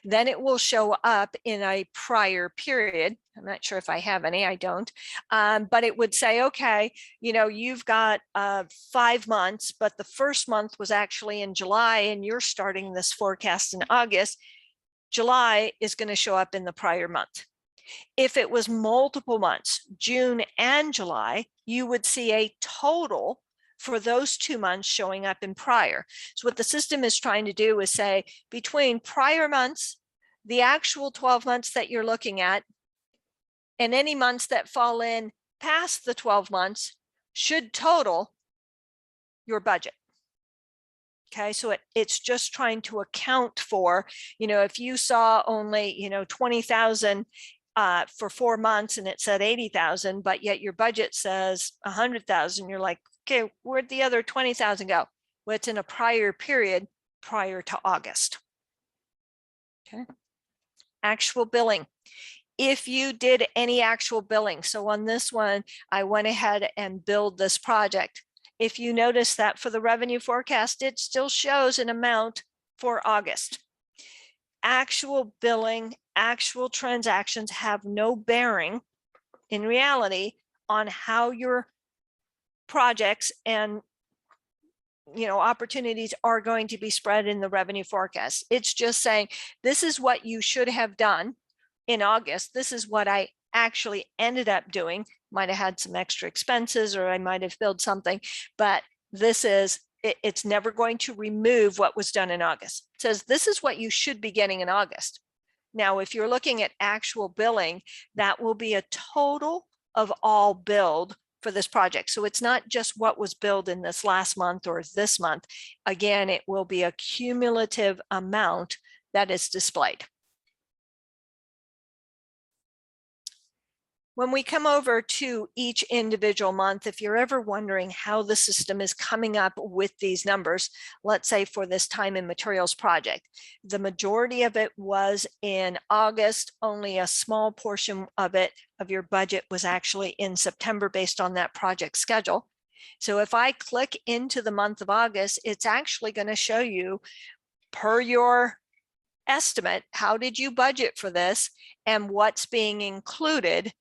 then it will show up in a prior period. I'm not sure if I have any, I don't, but it would say, okay, you've got 5 months, but the first month was actually in July and you're starting this forecast in August. July is going to show up in the prior month. If it was multiple months, June and July, you would see a total for those 2 months showing up in prior. So what the system is trying to do is say between prior months, the actual 12 months that you're looking at, and any months that fall in past the 12 months should total your budget. Okay, so it's just trying to account for, if you saw only, 20,000 for 4 months and it said 80,000, but yet your budget says 100,000, you're like, okay, where'd the other 20,000 go? Well, it's in a prior period prior to August. Okay, actual billing. If you did any actual billing, so on this one, I went ahead and billed this project. If you notice that for the revenue forecast, it still shows an amount for August. Actual billing, actual transactions have no bearing in reality on how your projects and opportunities are going to be spread in the revenue forecast. It's just saying, this is what you should have done in August. This is what I actually ended up doing. Might have had some extra expenses, or I might have billed something, but this is, it's never going to remove what was done in August. It says this is what you should be getting in August. Now, if you're looking at actual billing, that will be a total of all billed for this project. So it's not just what was billed in this last month or this month. Again, it will be a cumulative amount that is displayed. When we come over to each individual month, if you're ever wondering how the system is coming up with these numbers, let's say for this time and materials project, the majority of it was in August, only a small portion of it, of your budget, was actually in September based on that project schedule. So if I click into the month of August, it's actually going to show you per your estimate, how did you budget for this and what's being included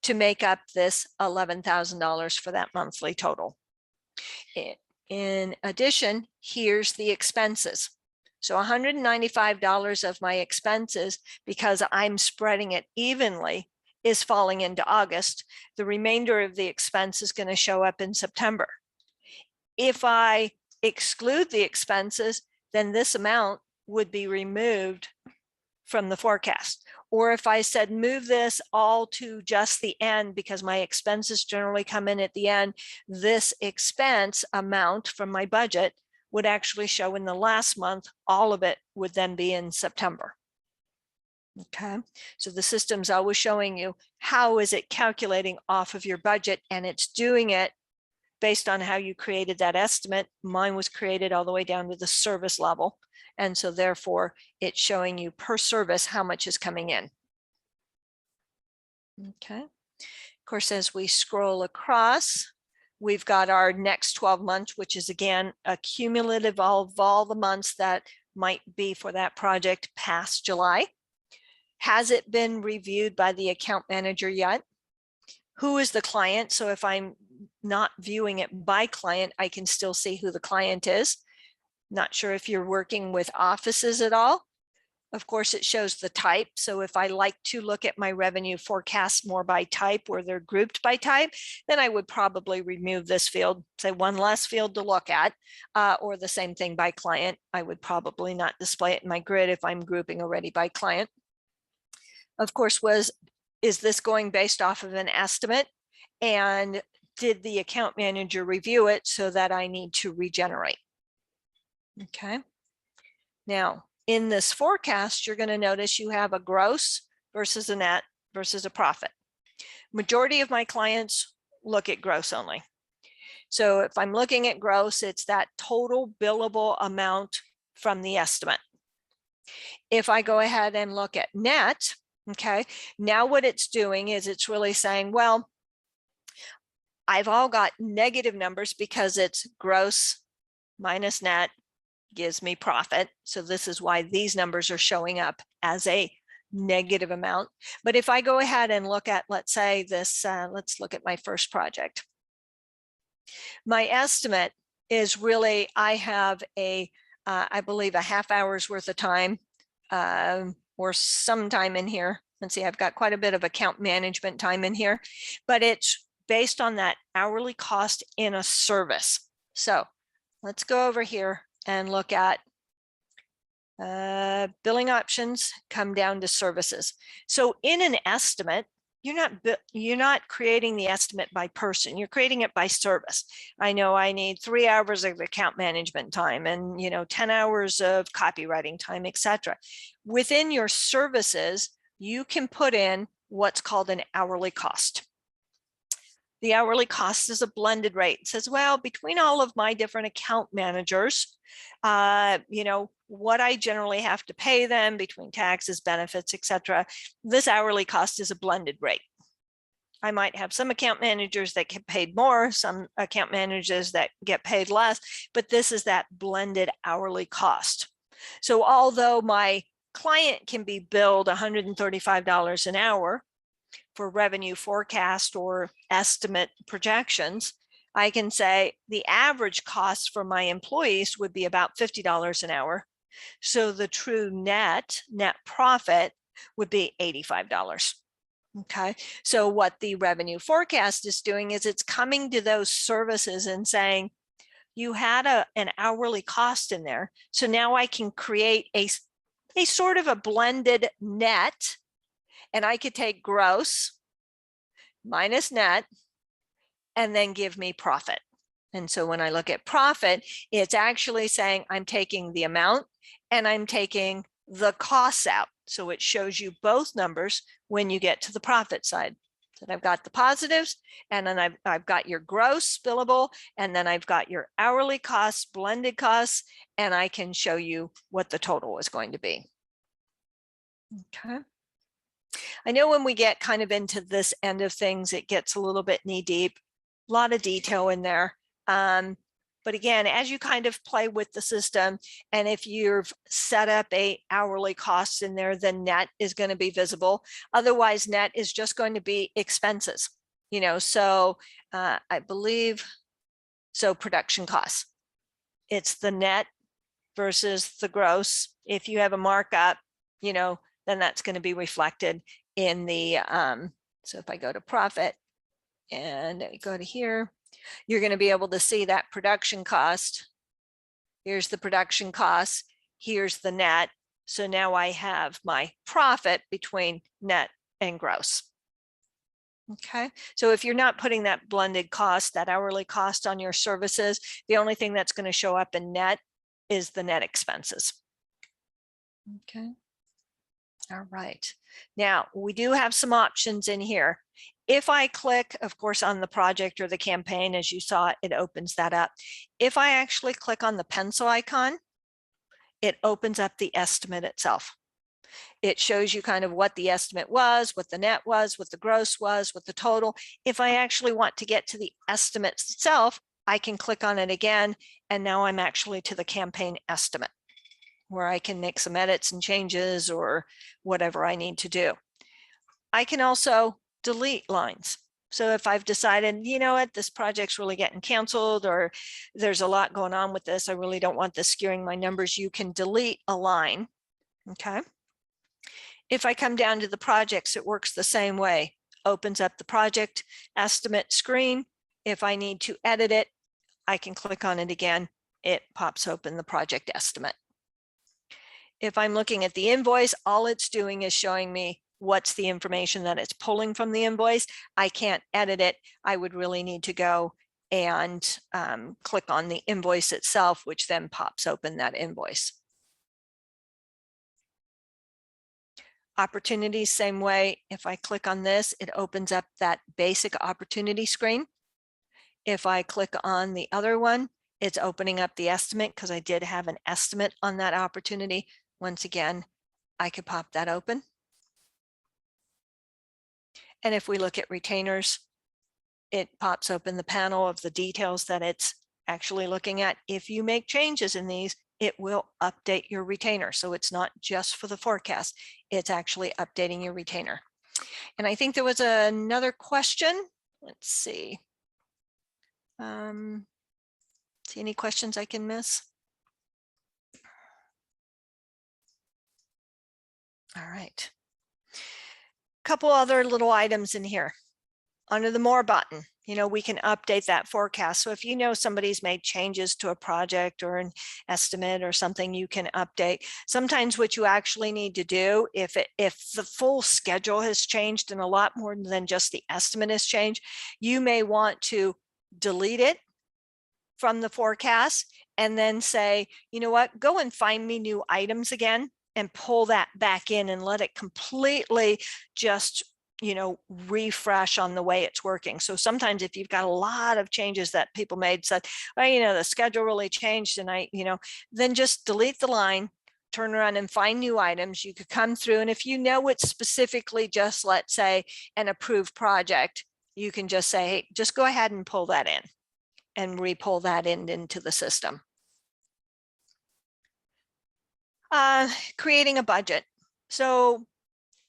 to make up this $11,000 for that monthly total. In addition, here's the expenses. So $195 of my expenses, because I'm spreading it evenly, is falling into August. The remainder of the expense is going to show up in September. If I exclude the expenses, then this amount would be removed from the forecast. Or if I said move this all to just the end, because my expenses generally come in at the end, this expense amount from my budget would actually show in the last month. All of it would then be in September. Okay, so the system's always showing you how is it calculating off of your budget, and it's doing it based on how you created that estimate. Mine was created all the way down to the service level. And so therefore it's showing you per service how much is coming in. Okay. Of course, as we scroll across, we've got our next 12 months, which is again a cumulative of all the months that might be for that project past July. Has it been reviewed by the account manager yet? Who is the client? So if I'm not viewing it by client, I can still see who the client is. Not sure if you're working with offices at all. Of course, it shows the type. So if I like to look at my revenue forecasts more by type, where they're grouped by type, then I would probably remove this field, say one less field to look at, or the same thing by client. I would probably not display it in my grid if I'm grouping already by client. Of course, is this going based off of an estimate? And did the account manager review it so that I need to regenerate? Okay. Now, in this forecast, you're going to notice you have a gross versus a net versus a profit. Majority of my clients look at gross only. So if I'm looking at gross, it's that total billable amount from the estimate. If I go ahead and look at net, okay, now what it's doing is it's really saying, well, I've all got negative numbers because it's gross minus net gives me profit. So this is why these numbers are showing up as a negative amount. But if I go ahead and look at, let's say this, let's look at my first project. My estimate is really, I have I believe a half hour's worth of time or some time in here. Let's see, I've got quite a bit of account management time in here, but it's based on that hourly cost in a service. So let's go over here and look at billing options, come down to services. So in an estimate, you're not creating the estimate by person, you're creating it by service. I know I need 3 hours of account management time and 10 hours of copywriting time, etc. Within your services, you can put in what's called an hourly cost. The hourly cost is a blended rate. It says, well, between all of my different account managers, what I generally have to pay them between taxes, benefits, etc. This hourly cost is a blended rate. I might have some account managers that get paid more, some account managers that get paid less, but this is that blended hourly cost. So although my client can be billed $135 an hour for revenue forecast or estimate projections, I can say the average cost for my employees would be about $50 an hour. So the true net profit would be $85. Okay, so what the revenue forecast is doing is it's coming to those services and saying, you had an hourly cost in there. So now I can create a sort of a blended net, and I could take gross minus net and then give me profit. And so when I look at profit, it's actually saying I'm taking the amount and I'm taking the costs out. So it shows you both numbers when you get to the profit side. So I've got the positives, and then I've got your gross billable, and then I've got your hourly costs, blended costs, and I can show you what the total is going to be. Okay. I know when we get kind of into this end of things, it gets a little bit knee deep, a lot of detail in there. But again, as you kind of play with the system, and if you've set up a hourly cost in there, then net is going to be visible. Otherwise, net is just going to be expenses, so I believe, so production costs. It's the net versus the gross. If you have a markup, then that's going to be reflected in the, so if I go to profit and I go to here, you're going to be able to see that production cost. Here's the production cost. Here's the net. So now I have my profit between net and gross. Okay, so if you're not putting that blended cost, that hourly cost on your services, the only thing that's going to show up in net is the net expenses. Okay. All right. Now we do have some options in here. If I click, of course, on the project or the campaign, as you saw, it opens that up. If I actually click on the pencil icon, it opens up the estimate itself. It shows you kind of what the estimate was, what the net was, what the gross was, what the total. If I actually want to get to the estimate itself, I can click on it again, and now I'm actually to the campaign estimate, where I can make some edits and changes or whatever I need to do. I can also delete lines. So if I've decided, what, this project's really getting canceled, or there's a lot going on with this, I really don't want this skewing my numbers, you can delete a line. Okay. If I come down to the projects, it works the same way. Opens up the project estimate screen. If I need to edit it, I can click on it again. It pops open the project estimate. If I'm looking at the invoice, all it's doing is showing me what's the information that it's pulling from the invoice. I can't edit it. I would really need to go and click on the invoice itself, which then pops open that invoice. Opportunities, same way. If I click on this, it opens up that basic opportunity screen. If I click on the other one, it's opening up the estimate, because I did have an estimate on that opportunity. Once again, I could pop that open. And if we look at retainers, it pops open the panel of the details that it's actually looking at. If you make changes in these, it will update your retainer. So it's not just for the forecast, it's actually updating your retainer. And I think there was another question. Let's see. See any questions I can miss? All right. Couple other little items in here. Under the More button, we can update that forecast. So if you know somebody's made changes to a project or an estimate or something, you can update. Sometimes what you actually need to do, if the full schedule has changed and a lot more than just the estimate has changed, you may want to delete it from the forecast and then say, you know what, go and find me new items again and pull that back in and let it completely just refresh on the way it's working. So sometimes if you've got a lot of changes that people made, said, well, the schedule really changed, and then just delete the line, turn around and find new items. You could come through, and if you know it's specifically just, let's say, an approved project, you can just say, hey, just go ahead and pull that in and re-pull that into the system. Creating a budget. So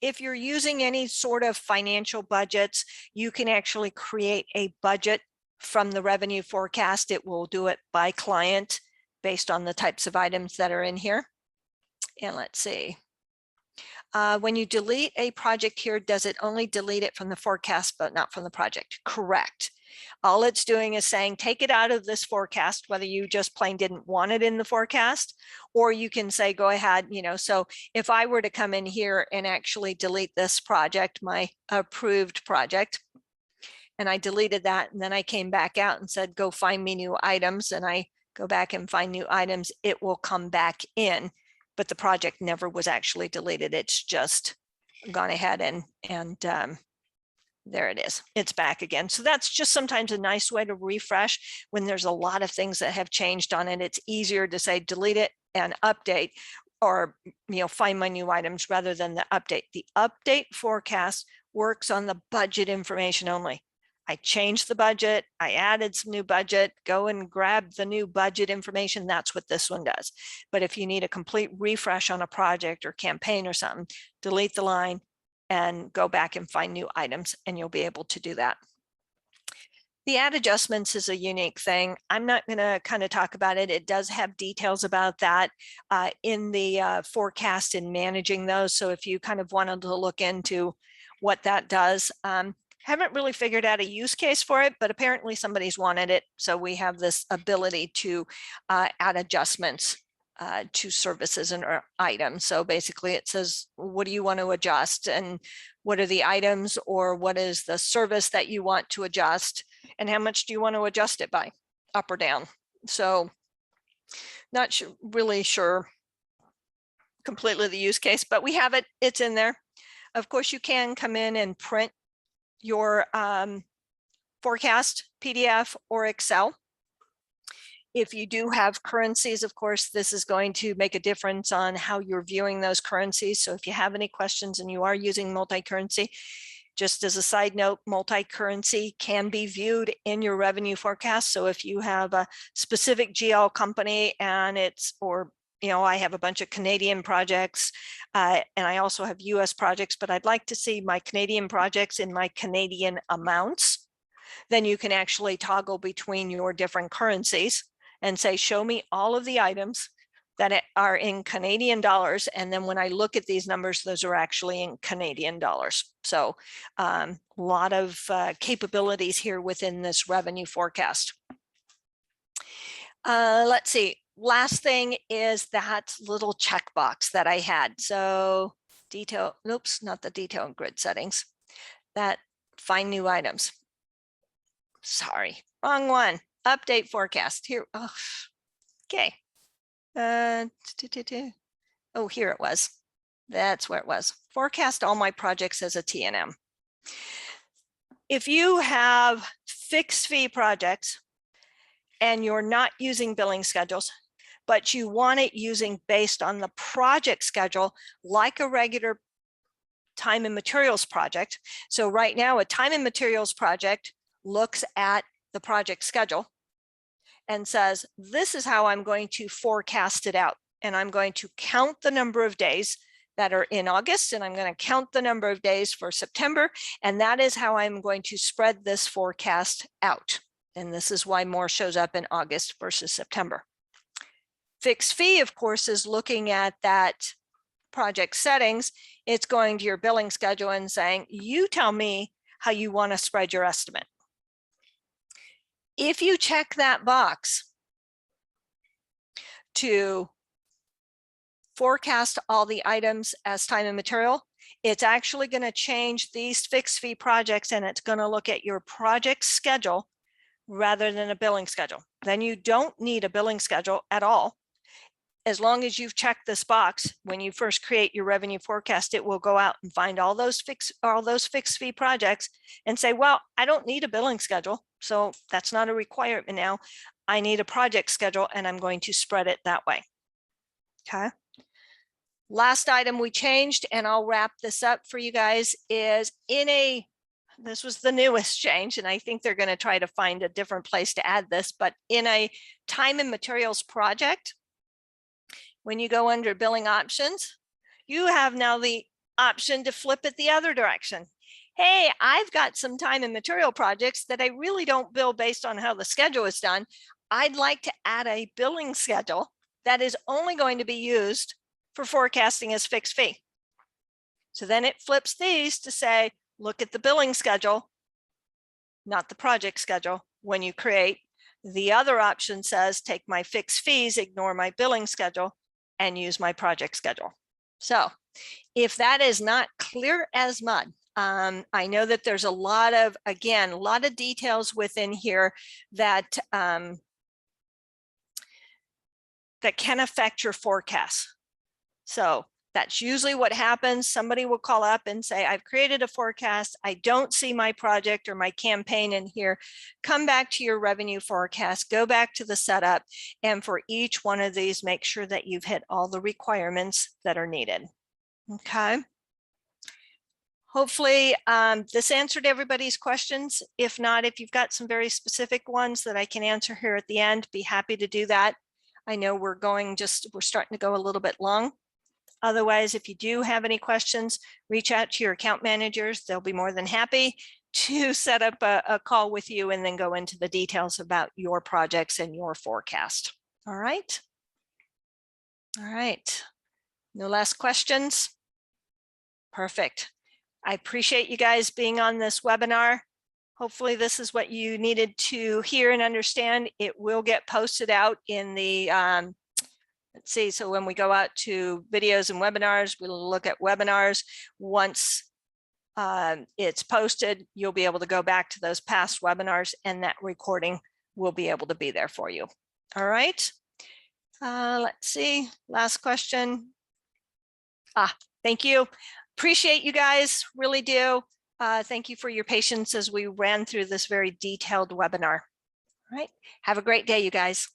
if you're using any sort of financial budgets, you can actually create a budget from the revenue forecast. It will do it by client based on the types of items that are in here. And let's see. When you delete a project here, does it only delete it from the forecast, but not from the project? Correct. All it's doing is saying, take it out of this forecast, whether you just plain didn't want it in the forecast, or you can say, go ahead, so if I were to come in here and actually delete this project, my approved project, and I deleted that, and then I came back out and said, go find me new items, and I go back and find new items, it will come back in, but the project never was actually deleted. It's just gone ahead and there it is. It's back again. So that's just sometimes a nice way to refresh when there's a lot of things that have changed on it. It's easier to say delete it and update, or find my new items, rather than the update. The update forecast works on the budget information only. I changed the budget, I added some new budget, go and grab the new budget information. That's what this one does. But if you need a complete refresh on a project or campaign or something, delete the line and go back and find new items, and you'll be able to do that. The add adjustments is a unique thing. I'm not going to kind of talk about it. It does have details about that in the forecast and managing those. So if you kind of wanted to look into what that does, haven't really figured out a use case for it, but apparently somebody's wanted it. So we have this ability to add adjustments to services and items. So basically it says, what do you want to adjust, and what are the items, or what is the service that you want to adjust, and how much do you want to adjust it by, up or down? So not really sure completely the use case, but we have it, it's in there. Of course, you can come in and print your forecast PDF or Excel. If you do have currencies, of course, this is going to make a difference on how you're viewing those currencies. So if you have any questions and you are using multi-currency, just as a side note, multi-currency can be viewed in your revenue forecast. So if you have a specific GL company and it's, or I have a bunch of Canadian projects and I also have US projects, but I'd like to see my Canadian projects in my Canadian amounts, then you can actually toggle between your different currencies and say, show me all of the items that are in Canadian dollars. And then when I look at these numbers, those are actually in Canadian dollars. So a lot of capabilities here within this revenue forecast. Let's see. Last thing is that little checkbox that I had. So detail, oops, not the detail and grid settings, that find new items. Sorry, wrong one. Update forecast here. Oh, okay. Oh, here it was. That's where it was. Forecast all my projects as a T&M. If you have fixed fee projects and you're not using billing schedules, but you want it using based on the project schedule, like a regular time and materials project. So right now, a time and materials project looks at the project schedule and says, this is how I'm going to forecast it out. And I'm going to count the number of days that are in August, and I'm going to count the number of days for September. And that is how I'm going to spread this forecast out. And this is why more shows up in August versus September. Fixed fee, of course, is looking at that project settings. It's going to your billing schedule and saying, you tell me how you want to spread your estimate. If you check that box to forecast all the items as time and material, it's actually going to change these fixed fee projects, and it's going to look at your project schedule rather than a billing schedule. Then you don't need a billing schedule at all. As long as you've checked this box, when you first create your revenue forecast, it will go out and find all those fixed fee projects and say, well, I don't need a billing schedule, so that's not a requirement now. I need a project schedule, and I'm going to spread it that way. Okay. Last item we changed, and I'll wrap this up for you guys, is this was the newest change, and I think they're going to try to find a different place to add this, but in a time and materials project, when you go under billing options, you have now the option to flip it the other direction. Hey, I've got some time and material projects that I really don't bill based on how the schedule is done. I'd like to add a billing schedule that is only going to be used for forecasting as fixed fee. So then it flips these to say, look at the billing schedule, not the project schedule. When you create, the other option says, take my fixed fees, ignore my billing schedule, and use my project schedule. So if that is not clear as mud, I know that there's a lot of details within here that that can affect your forecast. So that's usually what happens. Somebody will call up and say, I've created a forecast. I don't see my project or my campaign in here. Come back to your revenue forecast, go back to the setup, and for each one of these, make sure that you've hit all the requirements that are needed. Okay. Hopefully this answered everybody's questions. If not, if you've got some very specific ones that I can answer here at the end, be happy to do that. I know we're starting to go a little bit long. Otherwise, if you do have any questions, reach out to your account managers. They'll be more than happy to set up a call with you and then go into the details about your projects and your forecast. All right. All right. No last questions? Perfect. I appreciate you guys being on this webinar. Hopefully this is what you needed to hear and understand. It will get posted out in the let's see, so when we go out to videos and webinars, we'll look at webinars. Once it's posted, you'll be able to go back to those past webinars, and that recording will be able to be there for you. All right. Let's see, last question. Thank you. Appreciate you guys, really do. Thank you for your patience as we ran through this very detailed webinar. All right. Have a great day, you guys.